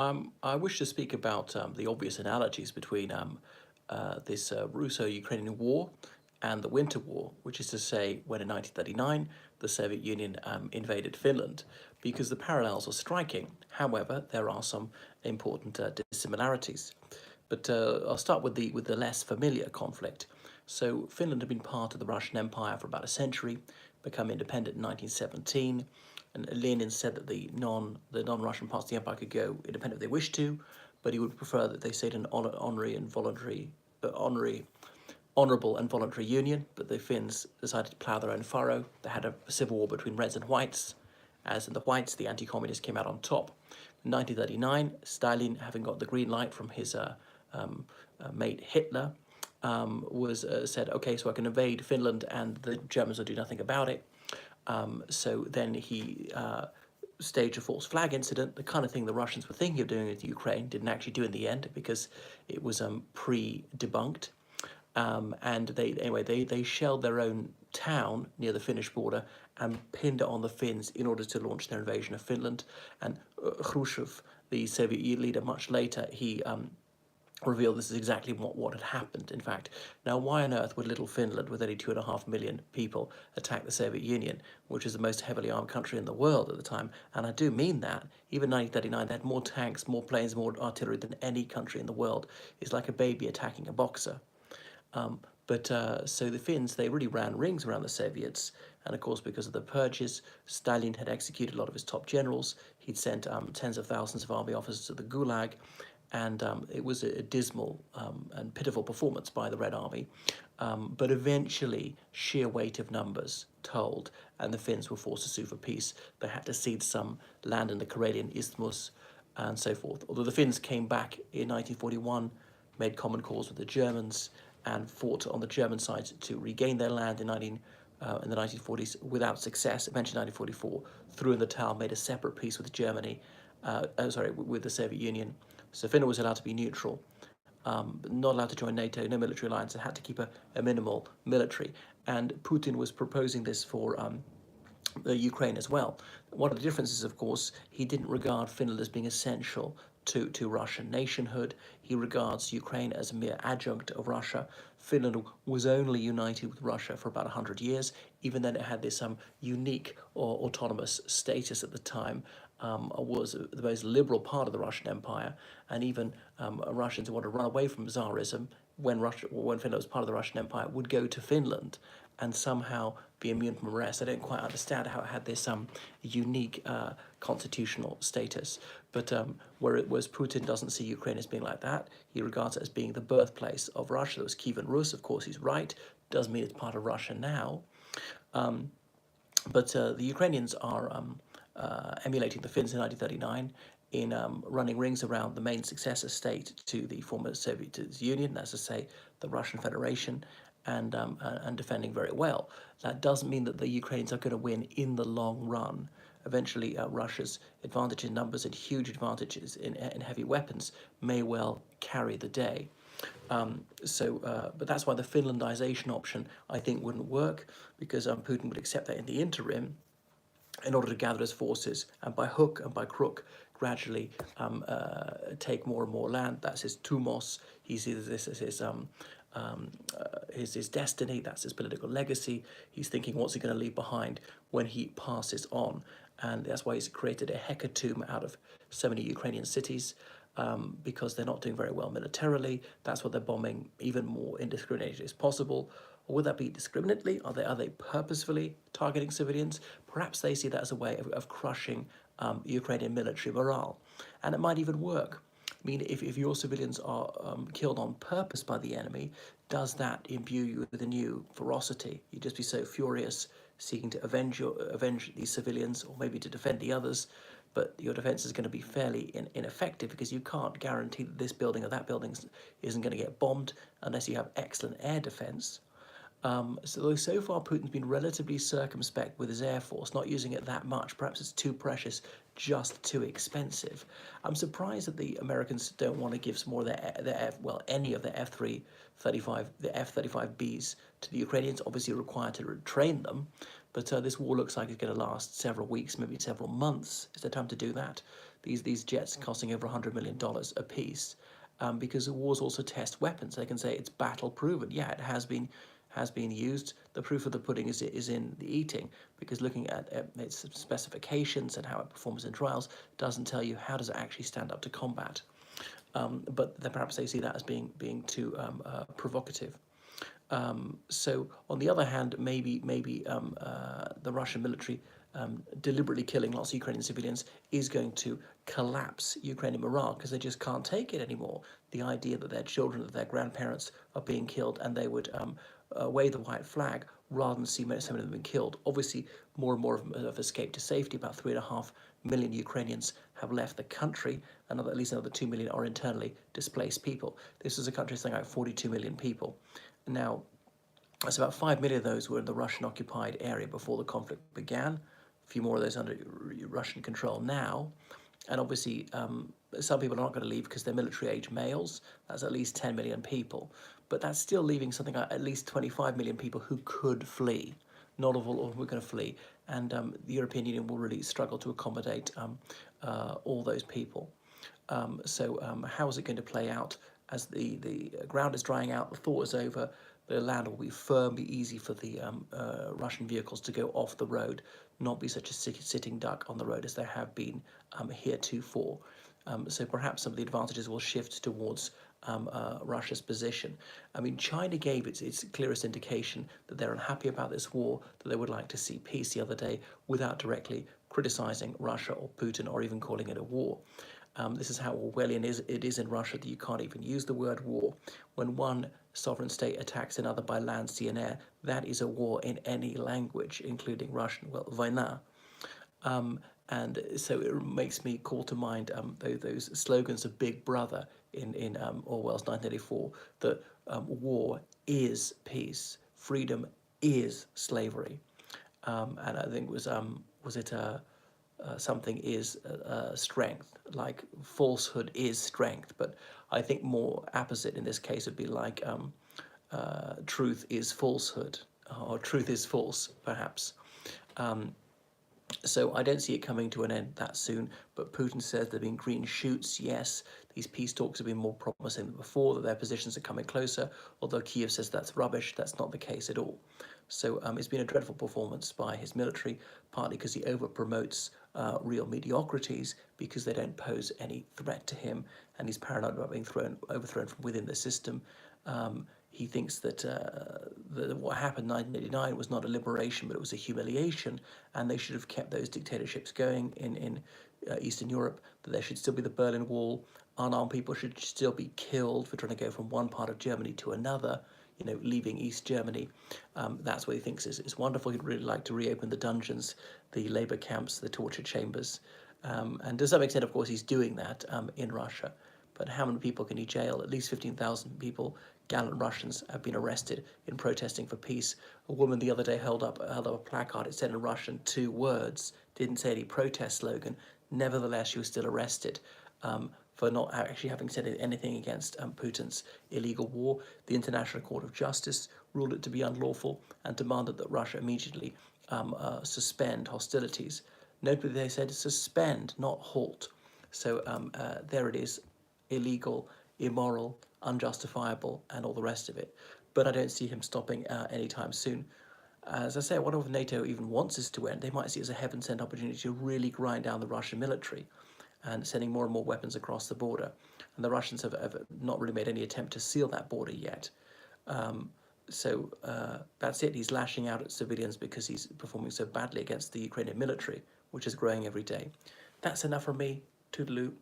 I wish to speak about the obvious analogies between this Russo-Ukrainian war and the Winter War, which is to say, when in 1939 the Soviet Union invaded Finland, because the parallels are striking. However, there are some important dissimilarities. But I'll start with the less familiar conflict. So Finland had been part of the Russian Empire for about a century, become independent in 1917, and Lenin said that the non-Russian parts of the empire could go independent if they wished to, but he would prefer that they stayed an honourable and voluntary union. But the Finns decided to plough their own furrow. They had a civil war between Reds and Whites. As in the Whites, the anti-communists came out on top. In 1939, Stalin, having got the green light from his mate Hitler, was said, okay, so I can invade Finland and the Germans will do nothing about it. So then he staged a false flag incident, the kind of thing the Russians were thinking of doing with Ukraine, didn't actually do in the end because it was pre-debunked. And they shelled their own town near the Finnish border and pinned it on the Finns in order to launch their invasion of Finland. And Khrushchev, the Soviet leader, much later, he revealed this is exactly what had happened, in fact. Now, why on earth would little Finland, with only 2.5 million people, attack the Soviet Union, which is the most heavily armed country in the world at the time? And I do mean that. Even 1939, they had more tanks, more planes, more artillery than any country in the world. It's like a baby attacking a boxer. So the Finns, they really ran rings around the Soviets. And of course, because of the purges, Stalin had executed a lot of his top generals. He'd sent tens of thousands of army officers to the Gulag. And it was a dismal and pitiful performance by the Red Army. But eventually, sheer weight of numbers told, and the Finns were forced to sue for peace. They had to cede some land in the Karelian Isthmus and so forth. Although the Finns came back in 1941, made common cause with the Germans, and fought on the German side to regain their land in the 1940s without success. Eventually, 1944, threw in the towel, made a separate peace with Germany, with the Soviet Union. So Finland was allowed to be neutral, but not allowed to join NATO, no military alliance. It had to keep a minimal military. And Putin was proposing this for Ukraine as well. One of the differences, of course, he didn't regard Finland as being essential to Russian nationhood. He regards Ukraine as a mere adjunct of Russia. Finland was only united with Russia for about 100 years. Even then, it had this unique or autonomous status at the time. Was the most liberal part of the Russian Empire, and even Russians who wanted to run away from Tsarism when Finland was part of the Russian Empire would go to Finland and somehow be immune from arrest. I don't quite understand how it had this unique constitutional status. But whereas Putin doesn't see Ukraine as being like that, he regards it as being the birthplace of Russia. That was Kievan Rus, of course, he's right. Doesn't mean it's part of Russia now. But the Ukrainians are emulating the Finns in 1939 in running rings around the main successor state to the former Soviet Union, that's to say, the Russian Federation, and defending very well. That doesn't mean that the Ukrainians are going to win in the long run. Eventually, Russia's advantage in numbers and huge advantages in heavy weapons may well carry the day. But that's why the Finlandization option, I think, wouldn't work, because Putin would accept that in the interim in order to gather his forces and by hook and by crook gradually take more and more land. That's his tumos. He sees this as his destiny. That's his political legacy. He's thinking, what's he going to leave behind when he passes on? And that's why he's created a hecatomb out of so many Ukrainian cities, because they're not doing very well militarily. That's what they're bombing even more indiscriminately as possible. Or would that be discriminately? Are they purposefully targeting civilians? Perhaps they see that as a way of crushing Ukrainian military morale. And it might even work. I mean, if your civilians are killed on purpose by the enemy, does that imbue you with a new ferocity? You'd just be so furious, seeking to avenge these civilians, or maybe to defend the others, but your defense is going to be fairly ineffective, because you can't guarantee that this building or that building isn't going to get bombed unless you have excellent air defense. So far, Putin's been relatively circumspect with his air force, not using it that much. Perhaps it's too precious, just too expensive. I'm surprised that the Americans don't want to give some more of any of their F-35Bs to the Ukrainians. Obviously, required to retrain them, but this war looks like it's going to last several weeks, maybe several months. Is there time to do that? these jets costing over $100 million a piece, because wars also test weapons. They can say it's battle proven. Yeah, it has been used. The proof of the pudding is in the eating, because looking at its specifications and how it performs in trials doesn't tell you how does it actually stand up to combat. But then perhaps they see that as being too provocative. So on the other hand, maybe the Russian military deliberately killing lots of Ukrainian civilians is going to collapse Ukrainian morale, because they just can't take it anymore. The idea that their children, that their grandparents are being killed, and they would wave the white flag rather than see so many of them being killed. Obviously, more and more of them have escaped to safety. About 3.5 million Ukrainians have left the country, and at least another 2 million are internally displaced people. This is a country saying like 42 million people. Now, that's about 5 million of those were in the Russian-occupied area before the conflict began. A few more of those under Russian control now. And obviously, some people are not going to leave because they're military-age males. That's at least 10 million people. But that's still leaving something like at least 25 million people who could flee. Not all of them are going to flee. And the European Union will really struggle to accommodate all those people. So how is it going to play out as the ground is drying out, the thaw is over, the land will be firm, be easy for the Russian vehicles to go off the road, not be such a sitting duck on the road as there have been heretofore. So perhaps some of the advantages will shift towards Russia's position. I mean, China gave its clearest indication that they're unhappy about this war, that they would like to see peace the other day, without directly criticizing Russia or Putin or even calling it a war. This is how Orwellian it is in Russia, that you can't even use the word war. When one sovereign state attacks another by land, sea and air, that is a war in any language, including Russian, well, vojna. And so it makes me call to mind those slogans of Big Brother in Orwell's 1984, that war is peace, freedom is slavery. And I think was it something is strength, like falsehood is strength, but I think more apposite in this case would be like truth is falsehood, or truth is false, perhaps. So I don't see it coming to an end that soon, but Putin says there have been green shoots. Yes, these peace talks have been more promising than before, that their positions are coming closer, although Kiev says that's rubbish. That's not the case at all. So it's been a dreadful performance by his military, partly because he over-promotes real mediocrities because they don't pose any threat to him, and he's paranoid about being overthrown from within the system. He thinks that what happened in 1989 was not a liberation, but it was a humiliation, and they should have kept those dictatorships going in Eastern Europe, that there should still be the Berlin Wall, unarmed people should still be killed for trying to go from one part of Germany to another, leaving East Germany. That's what he thinks is wonderful. He'd really like to reopen the dungeons, the labour camps, the torture chambers. And to some extent, of course, he's doing that in Russia. But how many people can he jail? At least 15,000 people, gallant Russians, have been arrested in protesting for peace. A woman the other day held up a placard. It said in Russian 2 words, didn't say any protest slogan. Nevertheless, she was still arrested for not actually having said anything against Putin's illegal war. The International Court of Justice ruled it to be unlawful and demanded that Russia immediately suspend hostilities. Notably, they said suspend, not halt. So there it is, illegal, immoral, unjustifiable, and all the rest of it. But I don't see him stopping anytime soon. As I say, I wonder if NATO even wants this to end. They might see it as a heaven-sent opportunity to really grind down the Russian military and sending more and more weapons across the border. And the Russians have not really made any attempt to seal that border yet. So that's it. He's lashing out at civilians because he's performing so badly against the Ukrainian military, which is growing every day. That's enough from me. Toodaloo.